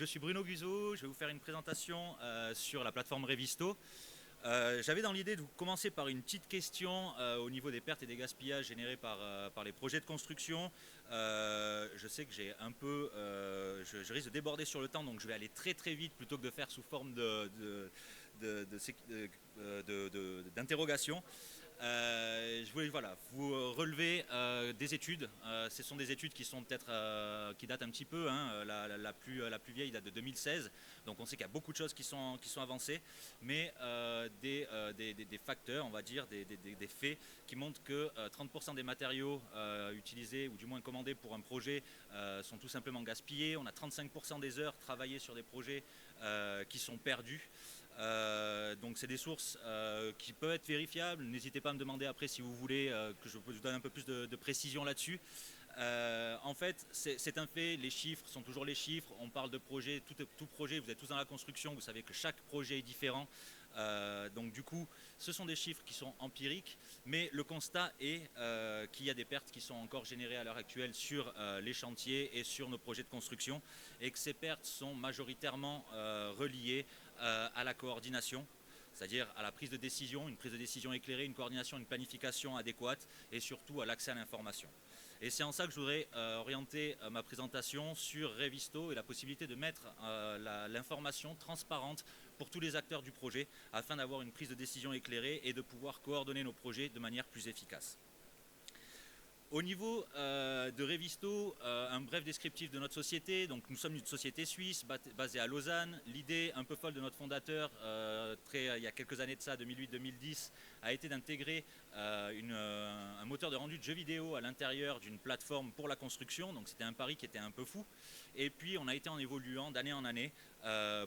Je suis Bruno Guzzo, je vais vous faire une présentation sur la plateforme Revisto. J'avais dans l'idée de commencer par une petite question au niveau des pertes et des gaspillages générés par les projets de construction. Je sais que j'ai un peu, je risque de déborder sur le temps, donc je vais aller très très vite plutôt que de faire sous forme d'interrogation. Je voulais voilà, vous relever des études. Ce sont des études qui sont peut-être qui datent un petit peu. Hein. La plus vieille date de 2016. Donc on sait qu'il y a beaucoup de choses qui sont avancées, mais des facteurs, on va dire, des faits qui montrent que 30% des matériaux utilisés ou du moins commandés pour un projet sont tout simplement gaspillés. On a 35% des heures travaillées sur des projets qui sont perdues. Donc c'est des sources qui peuvent être vérifiables. N'hésitez pas à me demander après si vous voulez que je vous donne un peu plus de précision là-dessus. En fait, c'est un fait, les chiffres sont toujours les chiffres. On parle de projet, tout projet, vous êtes tous dans la construction, vous savez que chaque projet est différent. Donc du coup, ce sont des chiffres qui sont empiriques, mais le constat est qu'il y a des pertes qui sont encore générées à l'heure actuelle sur les chantiers et sur nos projets de construction, et que ces pertes sont majoritairement reliées à la coordination, c'est-à-dire à la prise de décision, une prise de décision éclairée, une coordination, une planification adéquate, et surtout à l'accès à l'information. Et c'est en ça que je voudrais orienter ma présentation sur Revisto et la possibilité de mettre l'information transparente pour tous les acteurs du projet afin d'avoir une prise de décision éclairée et de pouvoir coordonner nos projets de manière plus efficace. Au niveau de Revisto, un bref descriptif de notre société. Donc, nous sommes une société suisse basée à Lausanne. L'idée un peu folle de notre fondateur, il y a quelques années de ça, 2008-2010, a été d'intégrer un moteur de rendu de jeux vidéo à l'intérieur d'une plateforme pour la construction. Donc c'était un pari qui était un peu fou. Et puis on a été en évoluant d'année en année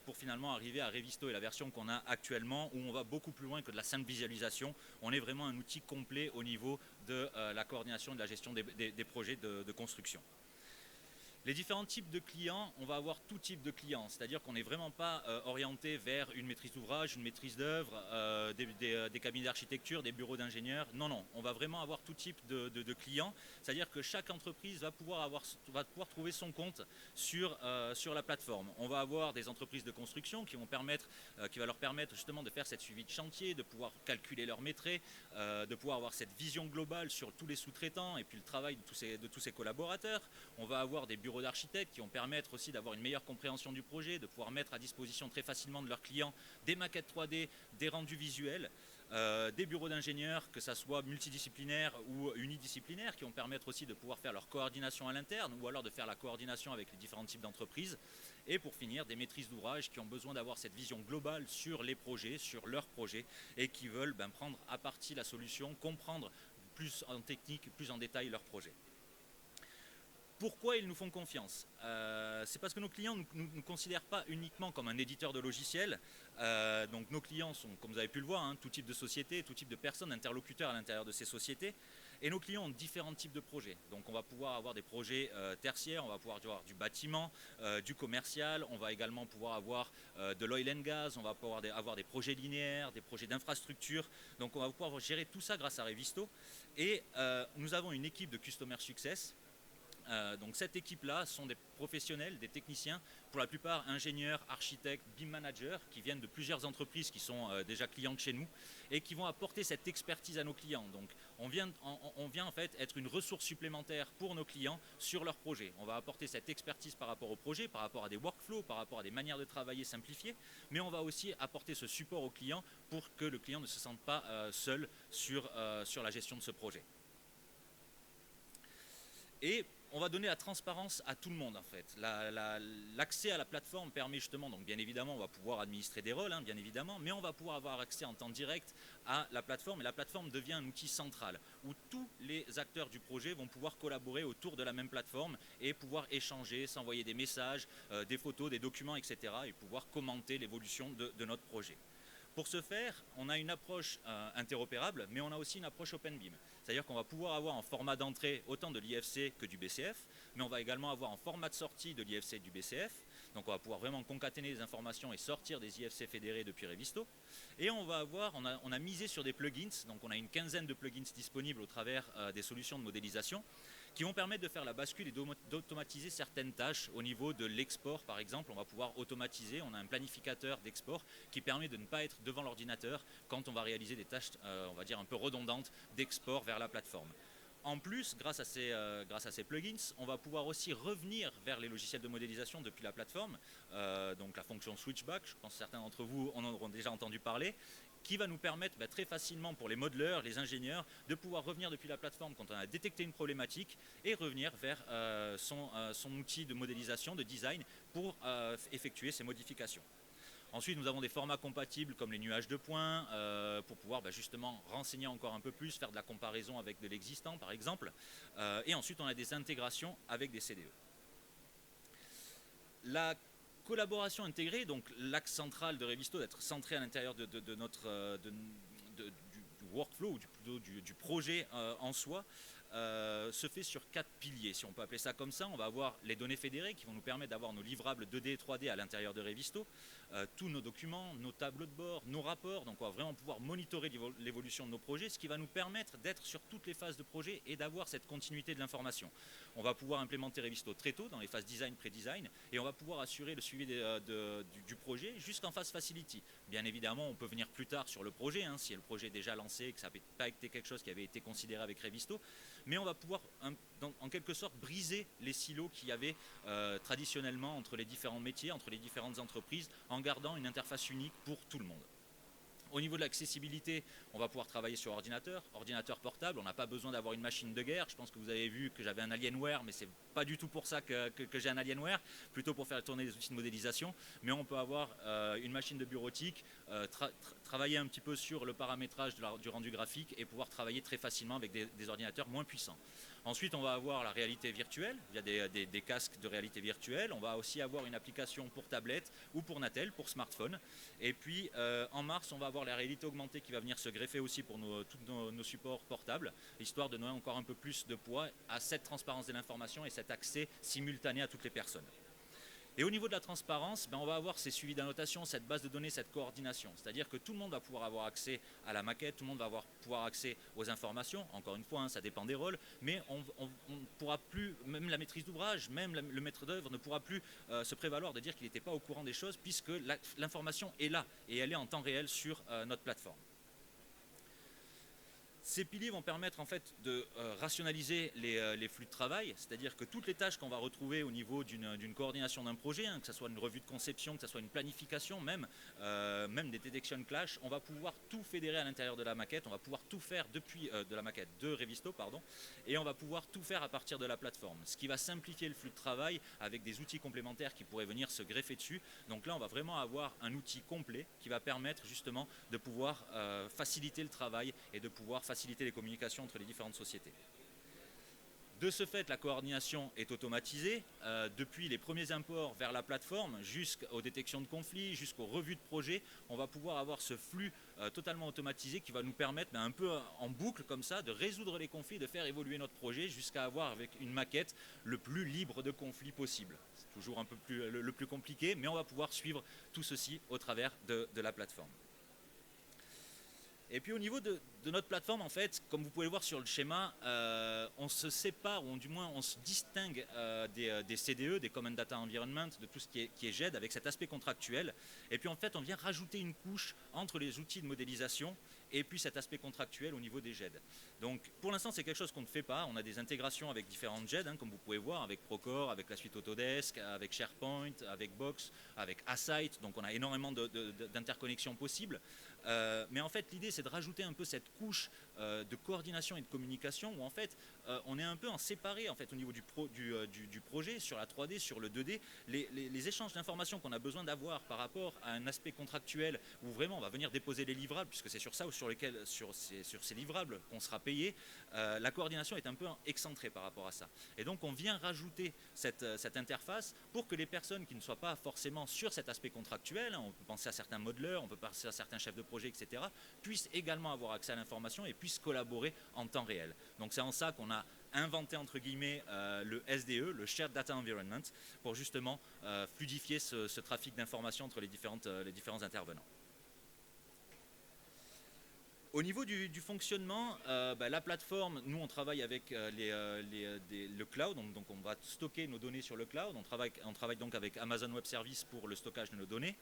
pour finalement arriver à Revisto et la version qu'on a actuellement, où on va beaucoup plus loin que de la simple visualisation. On est vraiment un outil complet au niveau de la coordination et de la gestion des projets de construction. Les différents types de clients, on va avoir tout type de clients, c'est-à-dire qu'on n'est vraiment pas orienté vers une maîtrise d'ouvrage, une maîtrise d'œuvre, des cabinets d'architecture, des bureaux d'ingénieurs. Non, non, on va vraiment avoir tout type de clients, c'est-à-dire que chaque entreprise va pouvoir trouver son compte sur la plateforme. On va avoir des entreprises de construction qui va leur permettre justement de faire cette suivi de chantier, de pouvoir calculer leurs maîtres, de pouvoir avoir cette vision globale sur tous les sous-traitants et puis le travail de tous ces collaborateurs. On va avoir des bureaux d'architectes qui vont permettre aussi d'avoir une meilleure compréhension du projet, de pouvoir mettre à disposition très facilement de leurs clients des maquettes 3D, des rendus visuels, des bureaux d'ingénieurs, que ça soit multidisciplinaires ou unidisciplinaires, qui vont permettre aussi de pouvoir faire leur coordination à l'interne ou alors de faire la coordination avec les différents types d'entreprises. Et pour finir, des maîtrises d'ouvrage qui ont besoin d'avoir cette vision globale sur les projets, sur leurs projets, et qui veulent prendre à partie la solution, comprendre plus en technique, plus en détail leurs projets. Pourquoi ils nous font confiance? C'est parce que nos clients ne nous considèrent pas uniquement comme un éditeur de logiciels. Donc nos clients sont, comme vous avez pu le voir, hein, tout type de société, tout type de personnes, interlocuteurs à l'intérieur de ces sociétés. Et nos clients ont différents types de projets. Donc on va pouvoir avoir des projets tertiaires, on va pouvoir avoir du bâtiment, du commercial, on va également pouvoir avoir de l'oil and gas, on va pouvoir avoir des projets linéaires, des projets d'infrastructure. Donc on va pouvoir gérer tout ça grâce à Revisto. Et nous avons une équipe de Customer Success. Donc cette équipe-là sont des professionnels, des techniciens, pour la plupart ingénieurs, architectes, BIM managers, qui viennent de plusieurs entreprises qui sont déjà clientes chez nous et qui vont apporter cette expertise à nos clients. Donc on vient en fait être une ressource supplémentaire pour nos clients sur leurs projets. On va apporter cette expertise par rapport au projet, par rapport à des workflows, par rapport à des manières de travailler simplifiées, mais on va aussi apporter ce support au client pour que le client ne se sente pas seul sur la gestion de ce projet. Et on va donner la transparence à tout le monde en fait. L'accès à la plateforme permet justement, donc bien évidemment on va pouvoir administrer des rôles, hein, bien évidemment, mais on va pouvoir avoir accès en temps direct à la plateforme, et la plateforme devient un outil central où tous les acteurs du projet vont pouvoir collaborer autour de la même plateforme et pouvoir échanger, s'envoyer des messages, des photos, des documents, etc. et pouvoir commenter l'évolution de notre projet. Pour ce faire, on a une approche interopérable, mais on a aussi une approche OpenBIM. C'est-à-dire qu'on va pouvoir avoir en format d'entrée autant de l'IFC que du BCF, mais on va également avoir en format de sortie de l'IFC et du BCF. Donc on va pouvoir vraiment concaténer les informations et sortir des IFC fédérés depuis Revisto. Et on a misé sur des plugins, donc on a une quinzaine de plugins disponibles au travers des solutions de modélisation, qui vont permettre de faire la bascule et d'automatiser certaines tâches au niveau de l'export. Par exemple, on va pouvoir automatiser, on a un planificateur d'export qui permet de ne pas être devant l'ordinateur quand on va réaliser des tâches, on va dire un peu redondantes d'export vers la plateforme. En plus, grâce à ces plugins, on va pouvoir aussi revenir vers les logiciels de modélisation depuis la plateforme, donc la fonction switchback, je pense que certains d'entre vous en auront déjà entendu parler, qui va nous permettre très facilement pour les modeleurs, les ingénieurs, de pouvoir revenir depuis la plateforme quand on a détecté une problématique et revenir vers son outil de modélisation, de design, pour effectuer ces modifications. Ensuite, nous avons des formats compatibles comme les nuages de points pour pouvoir justement renseigner encore un peu plus, faire de la comparaison avec de l'existant par exemple. Et ensuite, on a des intégrations avec des CDE. La collaboration intégrée, donc l'axe central de Revisto, d'être centré à l'intérieur de notre du workflow ou plutôt du projet en soi, se fait sur 4 piliers, si on peut appeler ça comme ça. On va avoir les données fédérées qui vont nous permettre d'avoir nos livrables 2D et 3D à l'intérieur de Revisto, tous nos documents, nos tableaux de bord, nos rapports. Donc on va vraiment pouvoir monitorer l'évolution de nos projets, ce qui va nous permettre d'être sur toutes les phases de projet et d'avoir cette continuité de l'information. On va pouvoir implémenter Revisto très tôt dans les phases design, pré-design, et on va pouvoir assurer le suivi du projet jusqu'en phase facility. Bien évidemment, on peut venir plus tard sur le projet, si le projet est déjà lancé et que ça n'a pas été quelque chose qui avait été considéré avec Revisto, mais on va pouvoir en quelque sorte briser les silos qu'il y avait traditionnellement entre les différents métiers, entre les différentes entreprises, en gardant une interface unique pour tout le monde. Au niveau de l'accessibilité, on va pouvoir travailler sur ordinateur portable, on n'a pas besoin d'avoir une machine de guerre. Je pense que vous avez vu que j'avais un Alienware, mais c'est pas du tout pour ça que j'ai un Alienware, plutôt pour faire tourner des outils de modélisation. Mais on peut avoir une machine de bureautique, travailler un petit peu sur le paramétrage du rendu graphique et pouvoir travailler très facilement avec des ordinateurs moins puissants. Ensuite, on va avoir la réalité virtuelle, via des casques de réalité virtuelle. On va aussi avoir une application pour tablette ou pour Natel, pour smartphone. Et puis, en mars, on va avoir la réalité augmentée qui va venir se greffer aussi pour tous nos supports portables, histoire de donner encore un peu plus de poids à cette transparence de l'information et cet accès simultané à toutes les personnes. Et au niveau de la transparence, on va avoir ces suivis d'annotation, cette base de données, cette coordination. C'est-à-dire que tout le monde va pouvoir avoir accès à la maquette, tout le monde va pouvoir accès aux informations. Encore une fois, ça dépend des rôles, mais on ne pourra plus, même la maîtrise d'ouvrage, même le maître d'œuvre ne pourra plus se prévaloir de dire qu'il n'était pas au courant des choses, puisque l'information est là et elle est en temps réel sur notre plateforme. Ces piliers vont permettre en fait de rationaliser les flux de travail, c'est-à-dire que toutes les tâches qu'on va retrouver au niveau d'une coordination d'un projet, que ce soit une revue de conception, que ce soit une planification, même des detection clash, on va pouvoir tout fédérer à l'intérieur de la maquette, on va pouvoir tout faire depuis de la maquette de Revisto, et on va pouvoir tout faire à partir de la plateforme, ce qui va simplifier le flux de travail avec des outils complémentaires qui pourraient venir se greffer dessus. Donc là, on va vraiment avoir un outil complet qui va permettre justement de pouvoir faciliter le travail et de pouvoir faciliter les communications entre les différentes sociétés. De ce fait, la coordination est automatisée depuis les premiers imports vers la plateforme jusqu'aux détections de conflits, jusqu'aux revues de projets. On va pouvoir avoir ce flux totalement automatisé qui va nous permettre un peu en boucle comme ça de résoudre les conflits, de faire évoluer notre projet jusqu'à avoir avec une maquette le plus libre de conflits possible. C'est toujours un peu le plus compliqué, mais on va pouvoir suivre tout ceci au travers de la plateforme. Et puis au niveau de notre plateforme, en fait, comme vous pouvez le voir sur le schéma, on se sépare, ou du moins on se distingue des CDE, des Common Data Environment, de tout ce qui est GED, avec cet aspect contractuel. Et puis en fait, on vient rajouter une couche entre les outils de modélisation et puis cet aspect contractuel au niveau des GED. Donc pour l'instant, c'est quelque chose qu'on ne fait pas. On a des intégrations avec différentes GED, comme vous pouvez voir, avec Procore, avec la suite Autodesk, avec SharePoint, avec Box, avec Asite. Donc on a énormément d'interconnexions possibles. Mais en fait, l'idée, c'est de rajouter un peu cette couche de coordination et de communication où en fait, on est un peu en séparé en fait, au niveau du projet, sur la 3D, sur le 2D. Les échanges d'informations qu'on a besoin d'avoir par rapport à un aspect contractuel où vraiment on va venir déposer les livrables, puisque c'est sur ça ou sur ces livrables qu'on sera payé, la coordination est un peu excentrée par rapport à ça. Et donc, on vient rajouter cette interface pour que les personnes qui ne soient pas forcément sur cet aspect contractuel, on peut penser à certains modeleurs, on peut penser à certains chefs de projet, etc., puissent également avoir accès à l'information et puissent collaborer en temps réel. Donc c'est en ça qu'on a inventé entre guillemets le SDE, le Shared Data Environment, pour justement fluidifier ce trafic d'informations entre les différents intervenants. Au niveau du fonctionnement, la plateforme, nous on travaille avec le cloud, donc on va stocker nos données sur le cloud, on travaille donc avec Amazon Web Services pour le stockage de nos données.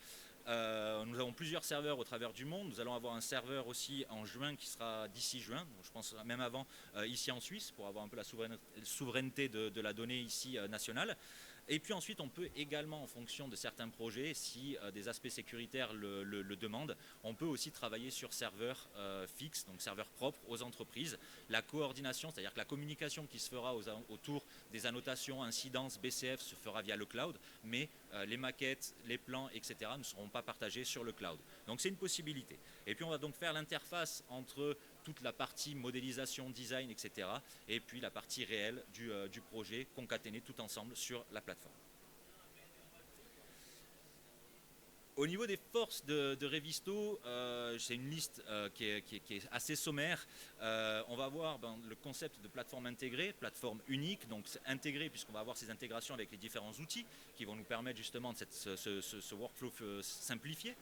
Nous avons plusieurs serveurs au travers du monde, nous allons avoir un serveur aussi en juin qui sera d'ici juin, donc je pense même avant, ici en Suisse, pour avoir un peu la souveraineté de la donnée ici nationale. Et puis ensuite, on peut également, en fonction de certains projets, si des aspects sécuritaires le demandent, on peut aussi travailler sur serveurs fixes, donc serveurs propres aux entreprises. La coordination, c'est-à-dire que la communication qui se fera autour des annotations, incidences, BCF se fera via le cloud, mais les maquettes, les plans, etc. ne seront pas partagés sur le cloud. Donc c'est une possibilité. Et puis on va donc faire l'interface entre toute la partie modélisation, design, etc. et puis la partie réelle du projet concaténée tout ensemble sur la plateforme. Au niveau des forces de Revisto, c'est une liste qui est assez sommaire. On va avoir le concept de plateforme intégrée, plateforme unique, donc intégrée puisqu'on va avoir ces intégrations avec les différents outils qui vont nous permettre justement de ce workflow simplifié.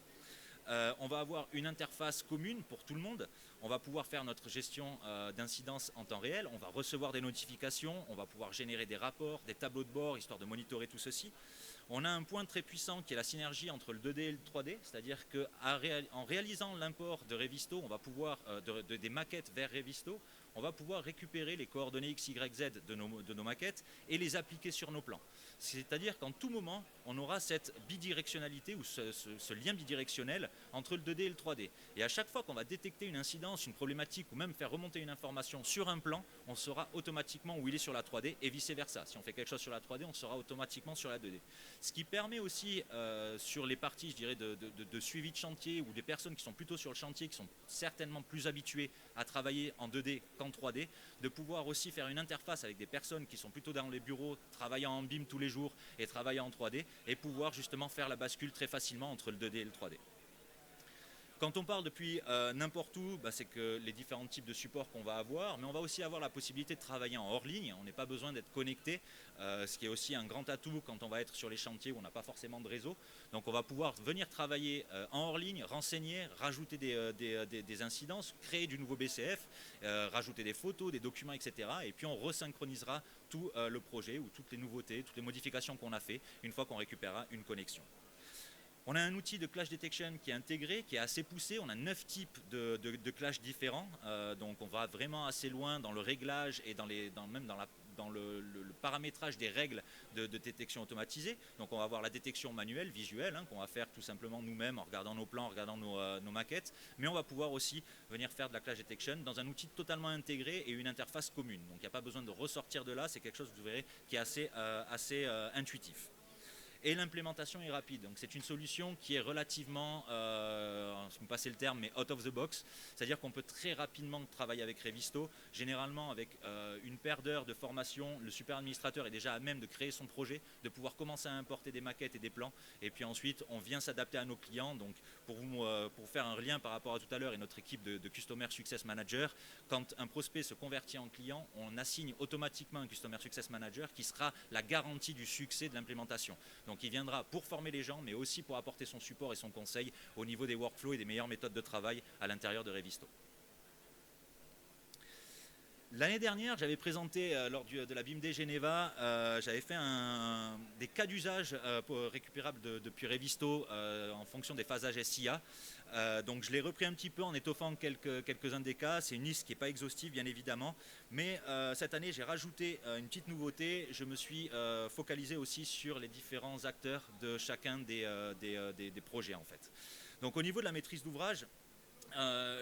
On va avoir une interface commune pour tout le monde. On va pouvoir faire notre gestion d'incidence en temps réel. On va recevoir des notifications. On va pouvoir générer des rapports, des tableaux de bord, histoire de monitorer tout ceci. On a un point très puissant qui est la synergie entre le 2D et le 3D. C'est-à-dire qu'en réalisant l'import de Revisto, on va pouvoir, des maquettes vers Revisto, on va pouvoir récupérer les coordonnées X, Y, Z de nos maquettes et les appliquer sur nos plans. C'est-à-dire qu'en tout moment, on aura cette bidirectionnalité ou ce lien bidirectionnel entre le 2D et le 3D. Et à chaque fois qu'on va détecter une incidence, une problématique ou même faire remonter une information sur un plan, on saura automatiquement où il est sur la 3D et vice-versa. Si on fait quelque chose sur la 3D, on saura automatiquement sur la 2D. Ce qui permet aussi sur les parties, je dirais, de suivi de chantier ou des personnes qui sont plutôt sur le chantier, qui sont certainement plus habituées à travailler en 2D qu'en 3D, de pouvoir aussi faire une interface avec des personnes qui sont plutôt dans les bureaux, travaillant en BIM tous les jours et travaillant en 3D, et pouvoir justement faire la bascule très facilement entre le 2D et le 3D. Quand on parle depuis n'importe où, c'est que les différents types de supports qu'on va avoir, mais on va aussi avoir la possibilité de travailler en hors ligne, on n'est pas besoin d'être connecté, ce qui est aussi un grand atout quand on va être sur les chantiers où on n'a pas forcément de réseau. Donc on va pouvoir venir travailler en hors ligne, renseigner, rajouter des incidences, créer du nouveau BCF, rajouter des photos, des documents, etc. Et puis on resynchronisera tout le projet ou toutes les nouveautés, toutes les modifications qu'on a fait une fois qu'on récupérera une connexion. On a un outil de clash detection qui est intégré, qui est assez poussé. On a 9 types de clash différents. Donc on va vraiment assez loin dans le réglage et même dans le paramétrage des règles de détection automatisée. Donc on va avoir la détection manuelle, visuelle, qu'on va faire tout simplement nous-mêmes en regardant nos plans, en regardant nos maquettes. Mais on va pouvoir aussi venir faire de la clash detection dans un outil totalement intégré et une interface commune. Donc il n'y a pas besoin de ressortir de là. C'est quelque chose, vous verrez, qui est assez intuitif. Et l'implémentation est rapide. Donc c'est une solution qui est relativement, je me passez le terme, mais out of the box. C'est-à-dire qu'on peut très rapidement travailler avec Revisto. Généralement, avec une paire d'heures de formation, le super administrateur est déjà à même de créer son projet, de pouvoir commencer à importer des maquettes et des plans. Et puis ensuite, on vient s'adapter à nos clients. Donc pour faire un lien par rapport à tout à l'heure et notre équipe de Customer Success Manager, quand un prospect se convertit en client, on assigne automatiquement un Customer Success Manager qui sera la garantie du succès de l'implémentation. Donc il viendra pour former les gens, mais aussi pour apporter son support et son conseil au niveau des workflows et des meilleures méthodes de travail à l'intérieur de Revisto. L'année dernière, j'avais présenté lors de la BIMD Geneva, j'avais fait des cas d'usage récupérables depuis Revisto en fonction des phasages SIA. Donc je l'ai repris un petit peu en étoffant quelques-uns des cas. C'est une liste qui n'est pas exhaustive bien évidemment, mais cette année j'ai rajouté une petite nouveauté. Je me suis focalisé aussi sur les différents acteurs de chacun des projets en fait. Donc au niveau de la maîtrise d'ouvrage,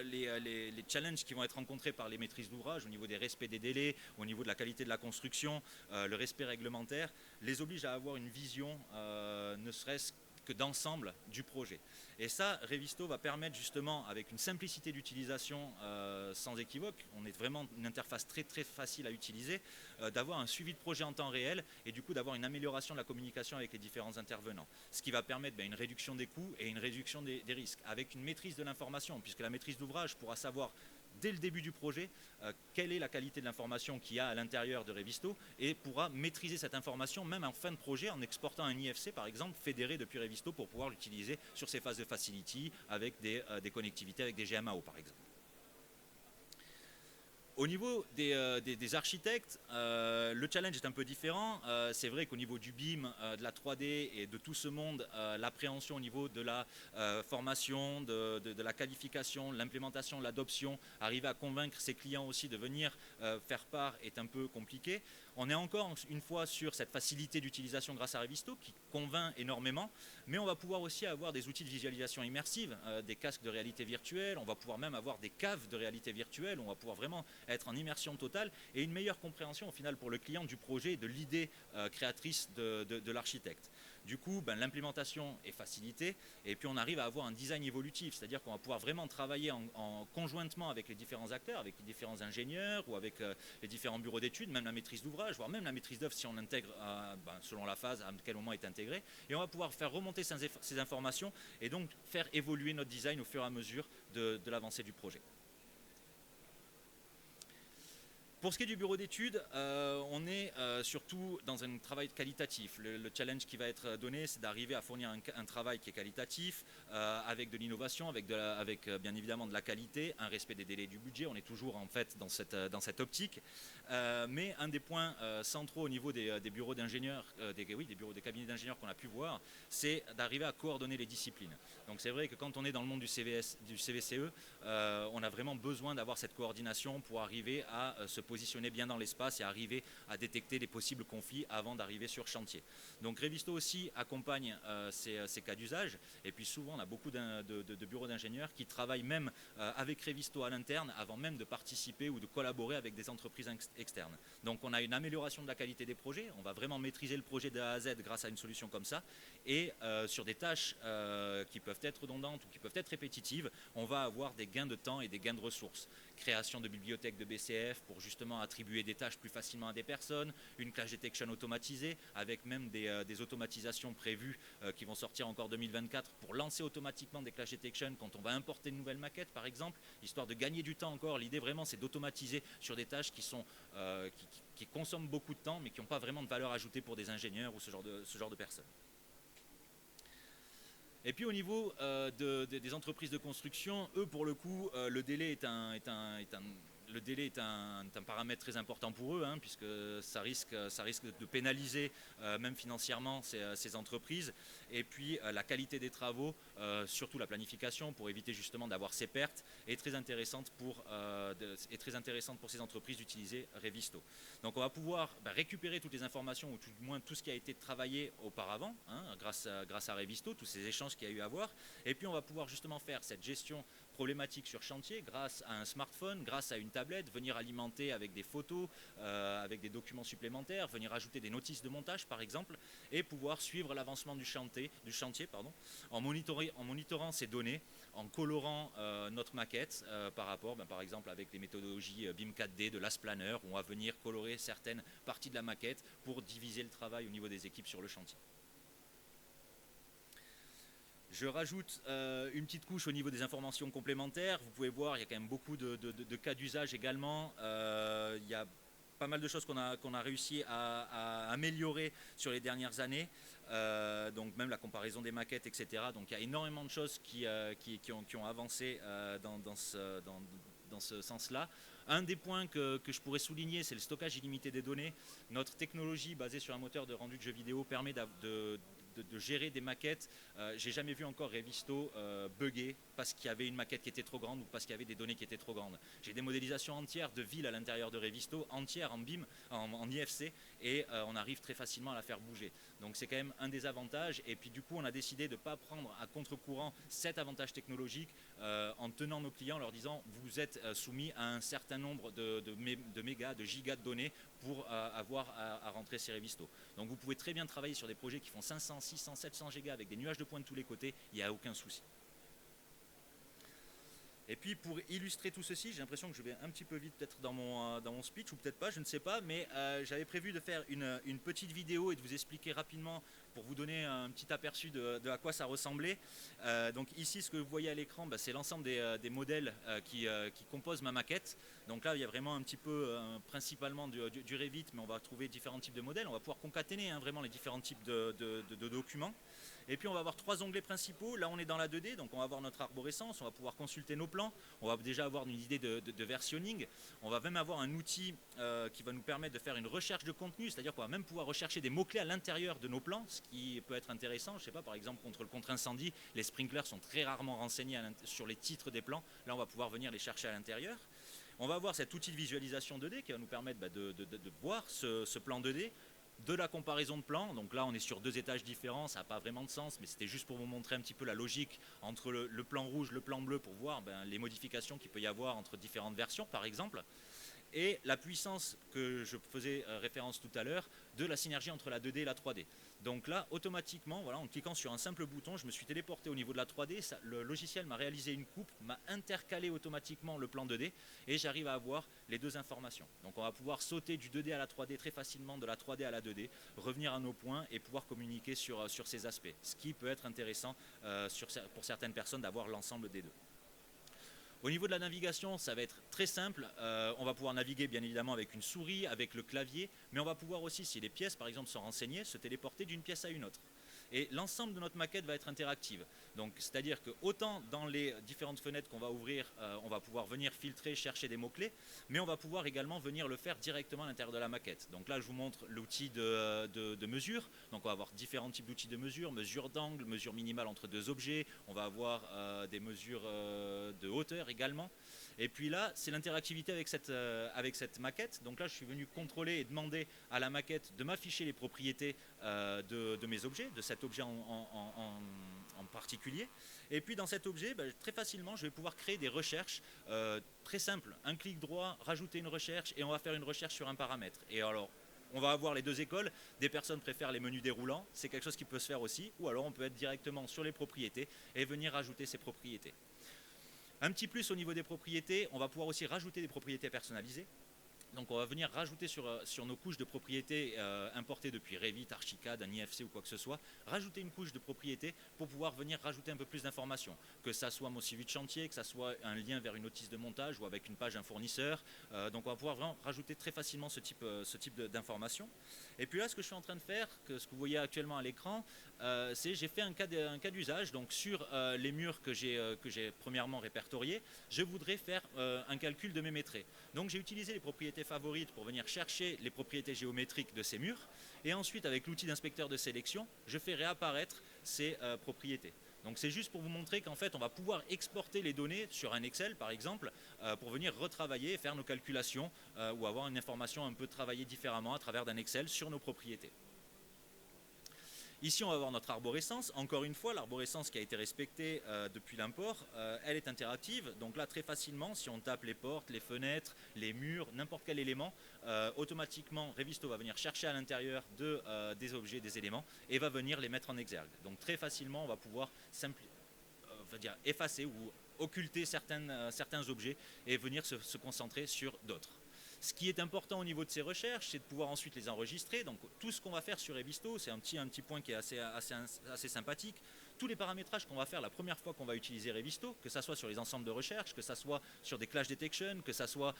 les challenges qui vont être rencontrés par les maîtrises d'ouvrage au niveau des respects des délais, au niveau de la qualité de la construction, le respect réglementaire, les oblige à avoir une vision ne serait-ce que d'ensemble du projet. Et ça, Revisto va permettre justement, avec une simplicité d'utilisation sans équivoque, on est vraiment une interface très très facile à utiliser, d'avoir un suivi de projet en temps réel et du coup d'avoir une amélioration de la communication avec les différents intervenants. Ce qui va permettre une réduction des coûts et une réduction des risques, avec une maîtrise de l'information, puisque la maîtrise d'ouvrage pourra savoir dès le début du projet quelle est la qualité de l'information qu'il y a à l'intérieur de Revisto et pourra maîtriser cette information même en fin de projet en exportant un IFC par exemple fédéré depuis Revisto pour pouvoir l'utiliser sur ses phases de facility avec des connectivités avec des GMAO par exemple. Au niveau des architectes, le challenge est un peu différent. C'est vrai qu'au niveau du BIM, de la 3D et de tout ce monde, l'appréhension au niveau de la formation, de la qualification, l'implémentation, l'adoption, arriver à convaincre ses clients aussi de venir faire part est un peu compliqué. On est encore une fois sur cette facilité d'utilisation grâce à Revisto qui convainc énormément, mais on va pouvoir aussi avoir des outils de visualisation immersive, des casques de réalité virtuelle, on va pouvoir même avoir des caves de réalité virtuelle, on va pouvoir vraiment être en immersion totale et une meilleure compréhension au final pour le client du projet et de l'idée créatrice de l'architecte. Du coup, l'implémentation est facilitée et puis on arrive à avoir un design évolutif, c'est-à-dire qu'on va pouvoir vraiment travailler conjointement avec les différents acteurs, avec les différents ingénieurs ou avec les différents bureaux d'études, même la maîtrise d'ouvrage, voire même la maîtrise d'œuvre si on intègre selon la phase à quel moment est intégré. Et on va pouvoir faire remonter ces informations et donc faire évoluer notre design au fur et à mesure de l'avancée du projet. Pour ce qui est du bureau d'études, on est surtout dans un travail qualitatif. Le challenge qui va être donné, c'est d'arriver à fournir un travail qui est qualitatif, avec de l'innovation, avec bien évidemment de la qualité, un respect des délais du budget. On est toujours en fait dans cette optique. Mais un des points centraux au niveau des bureaux d'ingénieurs, des cabinets d'ingénieurs qu'on a pu voir, c'est d'arriver à coordonner les disciplines. Donc c'est vrai que quand on est dans le monde du CVCE, on a vraiment besoin d'avoir cette coordination pour arriver à se positionner bien dans l'espace et arriver à détecter les possibles conflits avant d'arriver sur chantier. Donc Revisto aussi accompagne ces cas d'usage et puis souvent on a beaucoup de bureaux d'ingénieurs qui travaillent même avec Revisto à l'interne avant même de participer ou de collaborer avec des entreprises externes. Donc on a une amélioration de la qualité des projets, on va vraiment maîtriser le projet de A à Z grâce à une solution comme ça et sur des tâches qui peuvent être redondantes ou qui peuvent être répétitives, on va avoir des gains de temps et des gains de ressources. Création de bibliothèques de BCF pour justement attribuer des tâches plus facilement à des personnes, une clash detection automatisée avec même des automatisations prévues qui vont sortir encore 2024 pour lancer automatiquement des clash detection quand on va importer une nouvelle maquette par exemple, histoire de gagner du temps encore. L'idée vraiment c'est d'automatiser sur des tâches qui consomment beaucoup de temps mais qui n'ont pas vraiment de valeur ajoutée pour des ingénieurs ou ce genre de personnes. Et puis au niveau des entreprises de construction, eux pour le coup, le délai est un paramètre très important pour eux, puisque ça risque de pénaliser même financièrement ces entreprises. Et puis la qualité des travaux, surtout la planification, pour éviter justement d'avoir ces pertes, est très intéressante pour ces entreprises d'utiliser Revisto. Donc on va pouvoir récupérer toutes les informations, ou tout du moins tout ce qui a été travaillé auparavant, grâce à Revisto, tous ces échanges qu'il y a eu à voir. Et puis on va pouvoir justement faire cette gestion problématique sur chantier grâce à un smartphone, grâce à une tablette, venir alimenter avec des photos, avec des documents supplémentaires, venir ajouter des notices de montage par exemple, et pouvoir suivre l'avancement du chantier en monitorant ces données, en colorant notre maquette par rapport par exemple avec les méthodologies BIM 4D de l'ASPlanner, où on va venir colorer certaines parties de la maquette pour diviser le travail au niveau des équipes sur le chantier. Je rajoute une petite couche au niveau des informations complémentaires. Vous pouvez voir, il y a quand même beaucoup de cas d'usage également. Il y a pas mal de choses qu'on a réussi à améliorer sur les dernières années. Donc même la comparaison des maquettes, etc. Donc il y a énormément de choses qui ont avancé dans ce sens-là. Un des points que je pourrais souligner, c'est le stockage illimité des données. Notre technologie basée sur un moteur de rendu de jeux vidéo permet de gérer des maquettes. J'ai jamais vu encore Revisto bugger parce qu'il y avait une maquette qui était trop grande ou parce qu'il y avait des données qui étaient trop grandes. J'ai des modélisations entières de villes à l'intérieur de Revisto, entières en BIM, en IFC, et on arrive très facilement à la faire bouger. Donc c'est quand même un des avantages. Et puis du coup, on a décidé de ne pas prendre à contre-courant cet avantage technologique en tenant nos clients, leur disant vous êtes soumis à un certain nombre de mégas, de gigas de données pour avoir à rentrer ces Revisto. Donc vous pouvez très bien travailler sur des projets qui font 500, 600, 700 gigas avec des nuages de points de tous les côtés, il n'y a aucun souci. Et puis pour illustrer tout ceci, j'ai l'impression que je vais un petit peu vite peut-être dans mon speech, ou peut-être pas, je ne sais pas, mais j'avais prévu de faire une petite vidéo et de vous expliquer rapidement pour vous donner un petit aperçu de à quoi ça ressemblait. Donc ici, ce que vous voyez à l'écran, c'est l'ensemble des modèles qui composent ma maquette. Donc là, il y a vraiment un petit peu, principalement du Revit, mais on va trouver différents types de modèles. On va pouvoir concaténer vraiment les différents types de documents. Et puis on va avoir 3 onglets principaux. Là on est dans la 2D, donc on va avoir notre arborescence, on va pouvoir consulter nos plans, on va déjà avoir une idée de versionning. On va même avoir un outil qui va nous permettre de faire une recherche de contenu, c'est-à-dire qu'on va même pouvoir rechercher des mots-clés à l'intérieur de nos plans, ce qui peut être intéressant. Je ne sais pas, par exemple contre le contre-incendie, les sprinklers sont très rarement renseignés sur les titres des plans. Là on va pouvoir venir les chercher à l'intérieur. On va avoir cet outil de visualisation 2D qui va nous permettre de voir ce plan 2D. De la comparaison de plans, donc là on est sur 2 étages différents, ça n'a pas vraiment de sens, mais c'était juste pour vous montrer un petit peu la logique entre le plan rouge, le plan bleu, pour voir les modifications qu'il peut y avoir entre différentes versions par exemple. Et la puissance que je faisais référence tout à l'heure de la synergie entre la 2D et la 3D. Donc là, automatiquement, voilà, en cliquant sur un simple bouton, je me suis téléporté au niveau de la 3D, le logiciel m'a réalisé une coupe, m'a intercalé automatiquement le plan 2D et j'arrive à avoir les 2 informations. Donc on va pouvoir sauter du 2D à la 3D très facilement, de la 3D à la 2D, revenir à nos points et pouvoir communiquer sur ces aspects. Ce qui peut être intéressant pour certaines personnes d'avoir l'ensemble des 2. Au niveau de la navigation, ça va être très simple. On va pouvoir naviguer bien évidemment avec une souris, avec le clavier, mais on va pouvoir aussi, si les pièces par exemple sont renseignées, se téléporter d'une pièce à une autre. Et l'ensemble de notre maquette va être interactive. Donc, c'est-à-dire que autant dans les différentes fenêtres qu'on va ouvrir, on va pouvoir venir filtrer, chercher des mots-clés, mais on va pouvoir également venir le faire directement à l'intérieur de la maquette. Donc là, je vous montre l'outil de mesure. Donc on va avoir différents types d'outils de mesure, mesure d'angle, mesure minimale entre 2 objets. On va avoir des mesures de hauteur également. Et puis là, c'est l'interactivité avec cette maquette. Donc là, je suis venu contrôler et demander à la maquette de m'afficher les propriétés de mes objets, de cet objet en particulier. Et puis dans cet objet, très facilement, je vais pouvoir créer des recherches très simples. Un clic droit, rajouter une recherche et on va faire une recherche sur un paramètre. Et alors, on va avoir les 2 écoles. Des personnes préfèrent les menus déroulants, c'est quelque chose qui peut se faire aussi. Ou alors on peut être directement sur les propriétés et venir rajouter ces propriétés. Un petit plus au niveau des propriétés, on va pouvoir aussi rajouter des propriétés personnalisées. Donc on va venir rajouter sur nos couches de propriétés importées depuis Revit, Archicad, un IFC ou quoi que ce soit, rajouter une couche de propriété pour pouvoir venir rajouter un peu plus d'informations. Que ça soit mon suivi de chantier, que ça soit un lien vers une notice de montage ou avec une page d'un fournisseur. Donc on va pouvoir vraiment rajouter très facilement ce type d'informations. Et puis là, ce que je suis en train de faire, ce que vous voyez actuellement à l'écran, c'est j'ai fait un cas d'usage. Donc sur les murs que j'ai premièrement répertoriés, je voudrais faire un calcul de mes métrés. Donc j'ai utilisé les propriétés favorites pour venir chercher les propriétés géométriques de ces murs. Et ensuite, avec l'outil d'inspecteur de sélection, je fais réapparaître ces propriétés. Donc c'est juste pour vous montrer qu'en fait, on va pouvoir exporter les données sur un Excel, par exemple, pour venir retravailler et faire nos calculations ou avoir une information un peu travaillée différemment à travers d'un Excel sur nos propriétés. Ici, on va voir notre arborescence. Encore une fois, l'arborescence qui a été respectée depuis l'import, elle est interactive. Donc là, très facilement, si on tape les portes, les fenêtres, les murs, n'importe quel élément, automatiquement, Revisto va venir chercher à l'intérieur des objets, des éléments, et va venir les mettre en exergue. Donc très facilement, on va pouvoir effacer ou occulter certains objets et venir se concentrer sur d'autres. Ce qui est important au niveau de ces recherches, c'est de pouvoir ensuite les enregistrer. Donc tout ce qu'on va faire sur Revisto, c'est un petit point qui est assez sympathique. Tous les paramétrages qu'on va faire la première fois qu'on va utiliser Revisto, que ce soit sur les ensembles de recherche, que ce soit sur des clash detection, que ce soit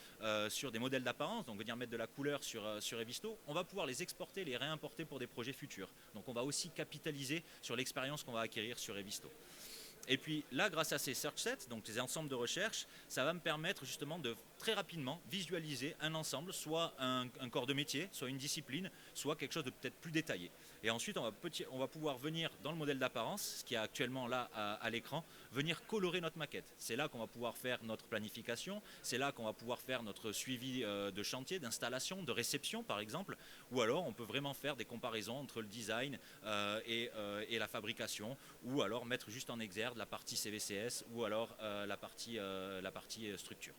sur des modèles d'apparence, donc venir mettre de la couleur sur Revisto, on va pouvoir les exporter, les réimporter pour des projets futurs. Donc on va aussi capitaliser sur l'expérience qu'on va acquérir sur Revisto. Et puis là, grâce à ces search sets, donc ces ensembles de recherche, ça va me permettre justement de très rapidement visualiser un ensemble, soit un corps de métier, soit une discipline, soit quelque chose de peut-être plus détaillé. Et ensuite, on va pouvoir venir dans le modèle d'apparence, ce qui est actuellement là à l'écran, venir colorer notre maquette. C'est là qu'on va pouvoir faire notre planification, c'est là qu'on va pouvoir faire notre suivi de chantier, d'installation, de réception par exemple, ou alors on peut vraiment faire des comparaisons entre le design et la fabrication, ou alors mettre juste en exergue la partie CVCS ou alors la partie structure.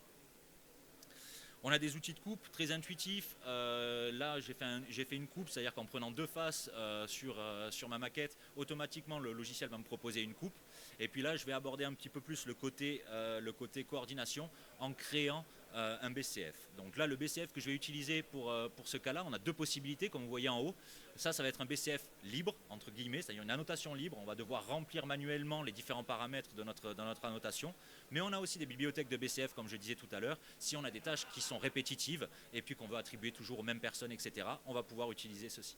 On a des outils de coupe très intuitifs. Là, j'ai fait une coupe, c'est-à-dire qu'en prenant 2 faces sur ma maquette, automatiquement le logiciel va me proposer une coupe. Et puis là, je vais aborder un petit peu plus le côté coordination en créant un BCF. Donc là, le BCF que je vais utiliser pour ce cas-là, on a 2 possibilités, comme vous voyez en haut. Ça va être un BCF libre, entre guillemets, c'est-à-dire une annotation libre. On va devoir remplir manuellement les différents paramètres de notre annotation. Mais on a aussi des bibliothèques de BCF, comme je disais tout à l'heure. Si on a des tâches qui sont répétitives et puis qu'on veut attribuer toujours aux mêmes personnes, etc., on va pouvoir utiliser ceci.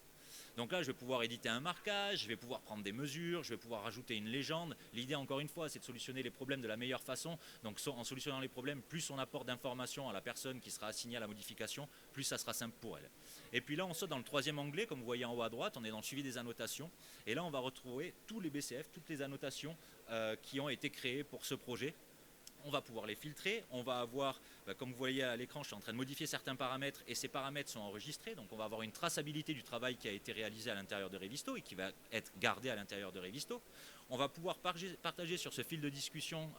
Donc là, je vais pouvoir éditer un marquage, je vais pouvoir prendre des mesures, je vais pouvoir rajouter une légende. L'idée, encore une fois, c'est de solutionner les problèmes de la meilleure façon. Donc en solutionnant les problèmes, plus on apporte d'informations à la personne qui sera assignée à la modification, plus ça sera simple pour elle. Et puis là, on saute dans le troisième onglet, comme vous voyez en haut à droite, on est dans le suivi des annotations. Et là, on va retrouver tous les BCF, toutes les annotations qui ont été créées pour ce projet. On va pouvoir les filtrer, on va avoir, comme vous voyez à l'écran, je suis en train de modifier certains paramètres et ces paramètres sont enregistrés, donc on va avoir une traçabilité du travail qui a été réalisé à l'intérieur de Revisto et qui va être gardé à l'intérieur de Revisto. On va pouvoir partager sur ce fil de discussion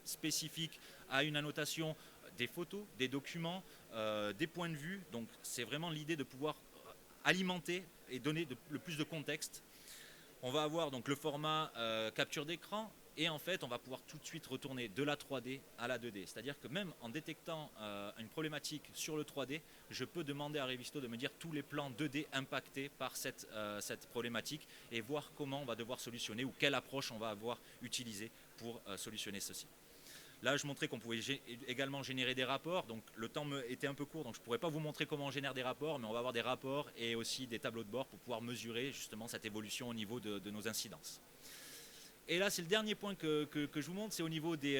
spécifique à une annotation des photos, des documents, des points de vue, donc c'est vraiment l'idée de pouvoir alimenter et donner le plus de contexte. On va avoir donc le format capture d'écran. Et en fait, on va pouvoir tout de suite retourner de la 3D à la 2D. C'est-à-dire que même en détectant une problématique sur le 3D, je peux demander à Revisto de me dire tous les plans 2D impactés par cette problématique et voir comment on va devoir solutionner ou quelle approche on va avoir utilisée pour solutionner ceci. Là, je montrais qu'on pouvait également générer des rapports. Donc, le temps était un peu court, donc je ne pourrais pas vous montrer comment on génère des rapports, mais on va avoir des rapports et aussi des tableaux de bord pour pouvoir mesurer justement cette évolution au niveau de nos incidences. Et là, c'est le dernier point que je vous montre, c'est au niveau des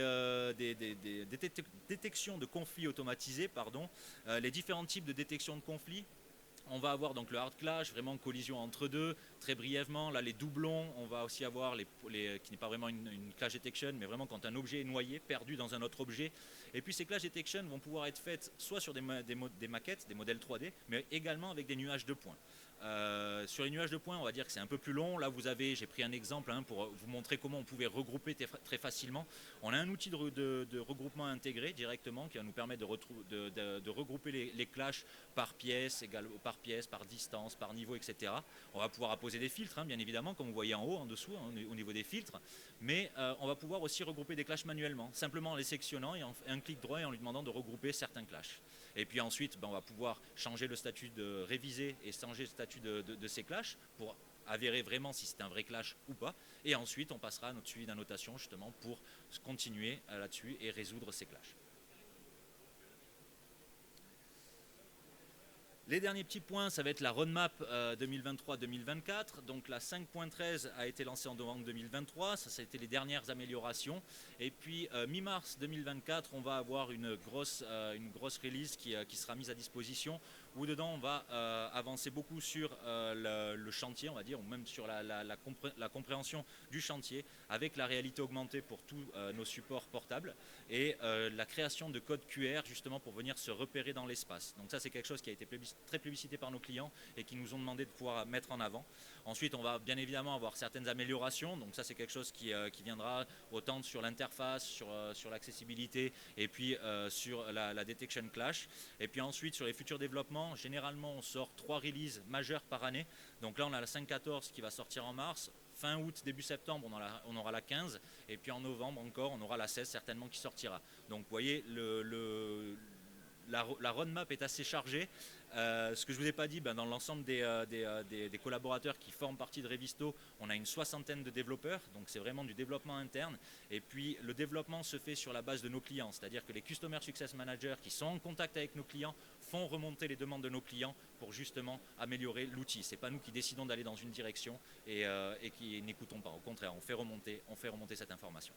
détections de conflits automatisés, les différents types de détection de conflits. On va avoir donc le hard clash, vraiment collision entre deux, très brièvement. Là, les doublons, on va aussi avoir, qui n'est pas vraiment une clash detection, mais vraiment quand un objet est noyé, perdu dans un autre objet. Et puis ces clash detection vont pouvoir être faites soit sur des maquettes, des modèles 3D, mais également avec des nuages de points. Sur les nuages de points, on va dire que c'est un peu plus long. Là, j'ai pris un exemple pour vous montrer comment on pouvait regrouper très facilement. On a un outil de regroupement intégré directement qui va nous permettre de regrouper les clashs par pièce, par distance, par niveau, etc. On va pouvoir apposer des filtres, bien évidemment, comme vous voyez en haut, en dessous, au niveau des filtres. Mais on va pouvoir aussi regrouper des clashs manuellement, simplement en les sectionnant et en un clic droit et en lui demandant de regrouper certains clashs. Et puis ensuite, on va pouvoir changer le statut de réviser et changer le statut de ces clashs pour avérer vraiment si c'est un vrai clash ou pas. Et ensuite, on passera à notre suivi d'annotation justement pour continuer là-dessus et résoudre ces clashs. Les derniers petits points, ça va être la roadmap 2023-2024. Donc la 5.13 a été lancée en novembre 2023. Ça a été les dernières améliorations. Et puis mi-mars 2024, on va avoir une grosse release qui sera mise à disposition où dedans on va avancer beaucoup sur le chantier, on va dire, ou même sur la compréhension du chantier avec la réalité augmentée pour tous nos supports portables et la création de codes QR justement pour venir se repérer dans l'espace. Donc ça c'est quelque chose qui a été très plébiscité par nos clients et qui nous ont demandé de pouvoir mettre en avant. Ensuite on va bien évidemment avoir certaines améliorations, donc ça c'est quelque chose qui viendra autant sur l'interface, sur l'accessibilité et puis sur la detection clash. Et puis ensuite sur les futurs développements, généralement on sort 3 releases majeures par année. Donc là on a la 5.14 qui va sortir en mars. Fin août, début septembre, on aura la 15 et puis en novembre encore, on aura la 16 certainement qui sortira. Donc vous voyez, la roadmap est assez chargée. Ce que je ne vous ai pas dit, dans l'ensemble des collaborateurs qui forment partie de Revisto, on a une 60aine de développeurs, donc c'est vraiment du développement interne. Et puis le développement se fait sur la base de nos clients, c'est-à-dire que les Customer Success Managers qui sont en contact avec nos clients font remonter les demandes de nos clients pour justement améliorer l'outil. Ce n'est pas nous qui décidons d'aller dans une direction et qui n'écoutons pas. Au contraire, on fait remonter cette information.